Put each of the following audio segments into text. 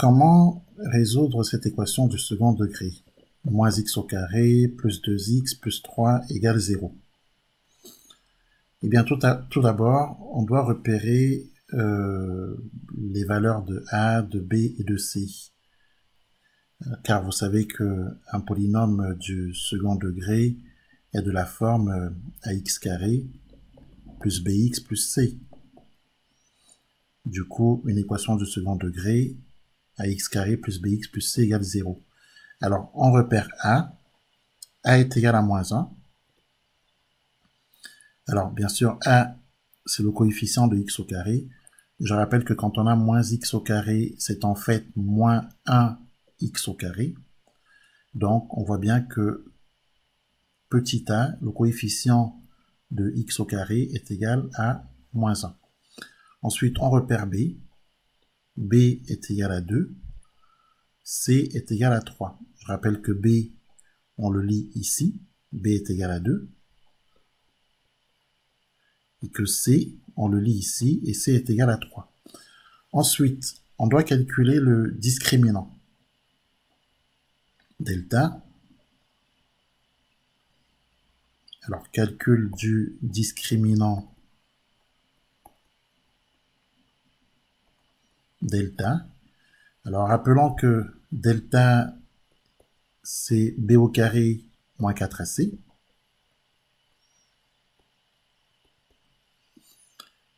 Comment résoudre cette équation du second degré? Moins x au carré plus 2x plus 3 égale 0. Eh bien, tout d'abord, on doit repérer les valeurs de a, de b et de c. Car vous savez qu'un polynôme du second degré est de la forme ax carré plus bx plus c. Du coup, une équation du second degré, ax carré plus bx plus c égale 0. Alors, on repère a est égal à moins 1. Alors, bien sûr, a, c'est le coefficient de x au carré. Je rappelle que quand on a moins x au carré, c'est en fait moins 1x au carré. Donc, on voit bien que petit a, le coefficient de x au carré, est égal à moins 1. Ensuite, on repère b. b est égal à 2. c est égal à 3. Je rappelle que b, on le lit ici. b est égal à 2. Et que c, on le lit ici, et c est égal à 3. Ensuite, on doit calculer le discriminant. Delta. Alors, calcul du discriminant delta. Alors, rappelons que delta, c'est b au carré moins 4ac.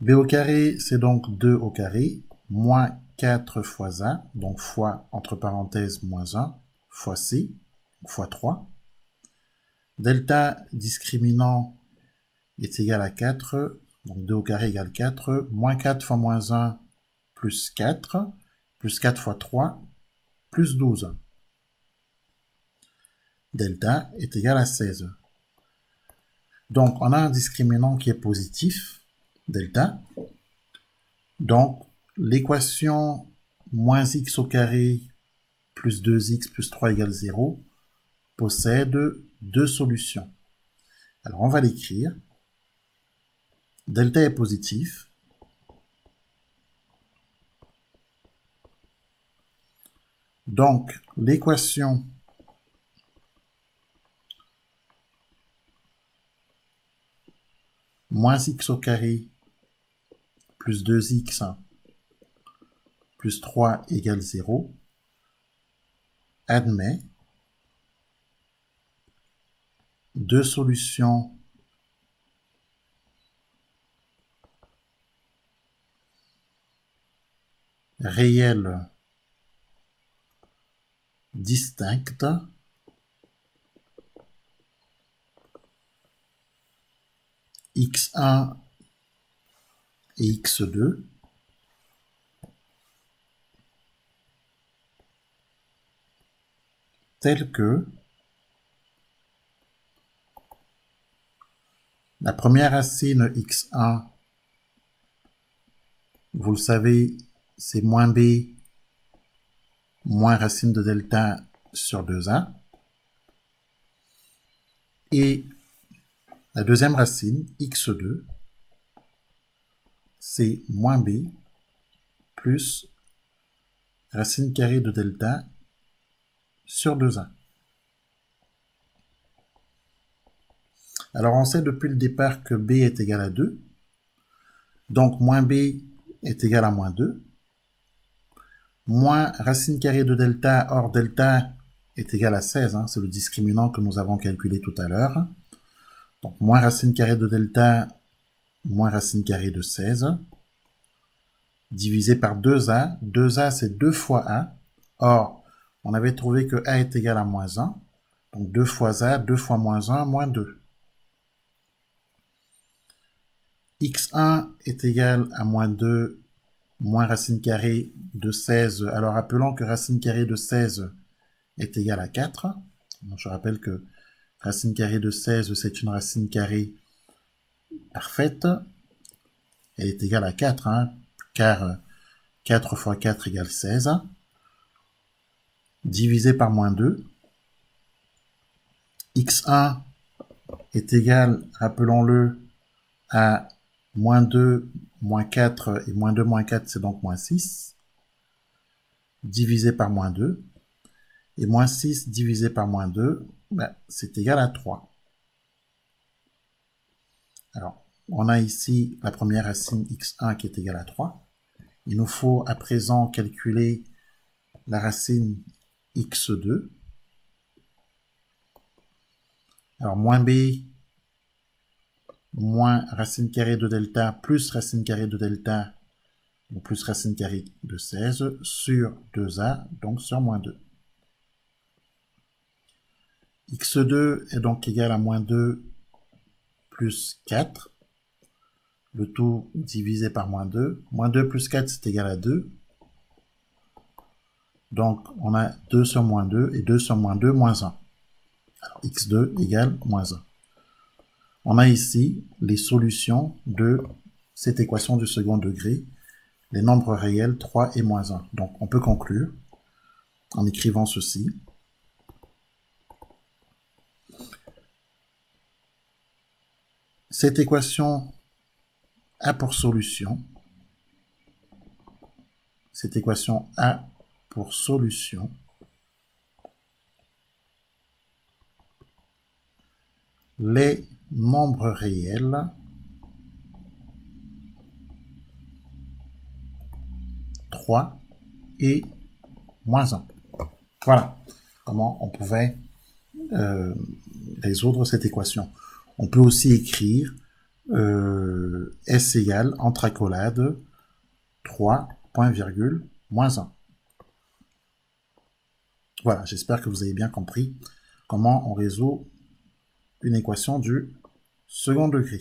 b au carré, c'est donc 2 au carré, moins 4 fois a, donc fois, entre parenthèses, moins 1, fois c, fois 3. Delta discriminant est égal à 4, donc 2 au carré égale 4, moins 4 fois moins 1, plus 4 fois 3, plus 12. Delta est égal à 16. Donc, on a un discriminant qui est positif, delta. Donc, l'équation moins x au carré plus 2x plus 3 égale 0 possède deux solutions. Alors, on va l'écrire. Delta est positif. Donc, l'équation moins x au carré plus 2x plus 3 égale 0 admet deux solutions réelles distinctes x1 et x2 telles que la première racine x1, vous le savez, c'est moins b moins racine de delta sur 2a. Et la deuxième racine, x2, c'est moins b plus racine carrée de delta sur 2a. Alors on sait depuis le départ que b est égal à 2. Donc moins b est égal à moins 2. Moins racine carrée de delta, or delta est égal à 16. C'est le discriminant que nous avons calculé tout à l'heure. Donc moins racine carrée de delta moins racine carrée de 16 divisé par 2a. 2a, c'est 2 fois a. Or, on avait trouvé que a est égal à moins 1. Donc 2 fois a, 2 fois moins 1, moins 2. x1 est égal à moins 2 moins racine carrée de 16. Alors, appelons que racine carrée de 16 est égal à 4. Donc, je rappelle que racine carrée de 16, c'est une racine carrée parfaite. Elle est égale à 4, car 4 fois 4 égale 16. Divisé par moins 2. x1 est égal, rappelons-le, à moins 2, moins 4, et moins 2, moins 4, c'est donc moins 6. divisé par moins 2. Et moins 6 divisé par moins 2, ben, c'est égal à 3. Alors, on a ici la première racine x1 qui est égale à 3. Il nous faut à présent calculer la racine x2. Alors, moins b moins racine carrée de delta plus racine carrée de delta, donc plus racine carrée de 16 sur 2a, donc sur moins 2. x2 est donc égal à moins 2 plus 4. Le tout divisé par moins 2. Moins 2 plus 4, c'est égal à 2. Donc, on a 2 sur moins 2 et 2 sur moins 2, moins 1. Alors, x2 égale moins 1. On a ici les solutions de cette équation du second degré, les nombres réels 3 et moins 1. Donc, on peut conclure en écrivant ceci. Cette équation a pour solution, les nombres réels 3 et moins 1. Voilà comment on pouvait résoudre cette équation. On peut aussi écrire S égale, entre accolades, 3, point virgule, moins 1. Voilà, j'espère que vous avez bien compris comment on résout une équation du second degré.